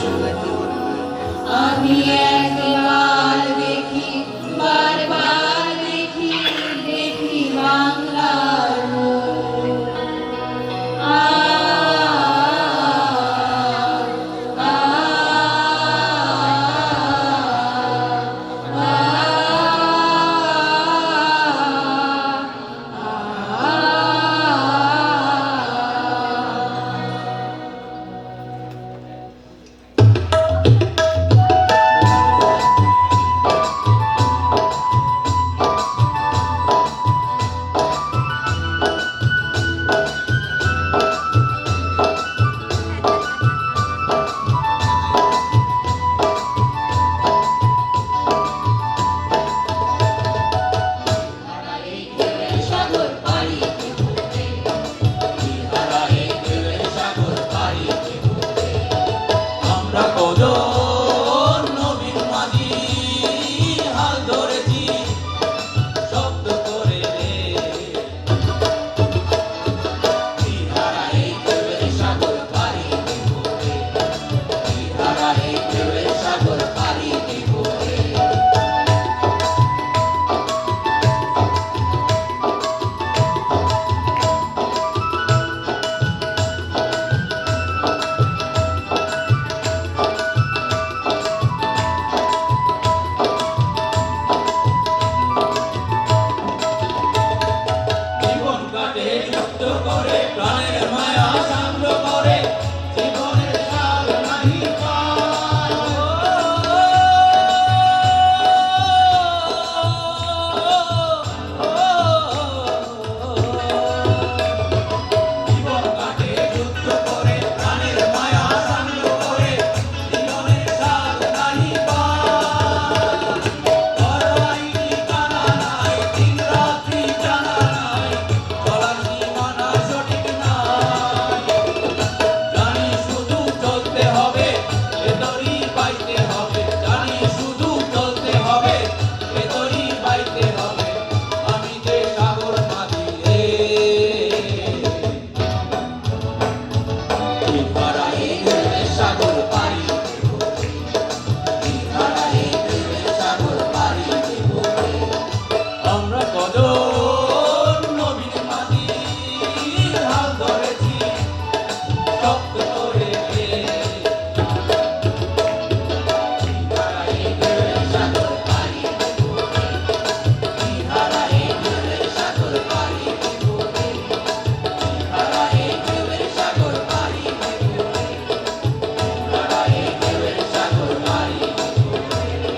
সুদূর। আমি একবার দেখি, বারবার দেখি, দেখি বাংলার মুখ। আ, আ, আ, সাগর পাড়ি দেবো রে, হারাই ঢেউয়ের সাগর পাড়ি দেব রে। আমরা কজন নবীন মাঝি হাল ধরেছি শব্দ করে রে। হারাই ঢেউয়ের সাগর পাড়ি দেব রে, হারাই ঢেউয়ের সাগর পাড়ি দেব রে। জীবন কাটে যুদ্ধ করে, প্রাণের মায়া সাঙ্গ করে, জীবনের স্বাদ নাহি পায়। জীবন কাটে যুদ্ধ করে, প্রাণের মায়া সাঙ্গ করে, জীবনের স্বাদ নাহি পায়। ঘরবাড়ি ঠিকানা নাই, দিন রাত্রি জানা নাই, চলার সীমানা সঠিক নাই। জানি শুধু চলতে হবে, ভেতরই পাইতে হবে, জানি শুধু চলতে হবে, ভেতরই পাইতে হবে। আমি যে সাগর মাঝি রে, হারাই ঢেউয়ের সাগর পাড়ি দেব রে, হারাই ঢেউয়ের সাগর পাড়ি দেব রে। আমরা কজন নবীন মাঝি হাল ধরেছি শব্দ করে রে। হারাই ঢেউয়ের সাগর পাড়ি দেব রে, হারাই ঢেউয়ের সাগর পাড়ি দেব রে, হারাই ঢেউয়ের সাগর পাড়ি দেব রে, হারাই ঢেউয়ের সাগর পাড়ি দেব রে।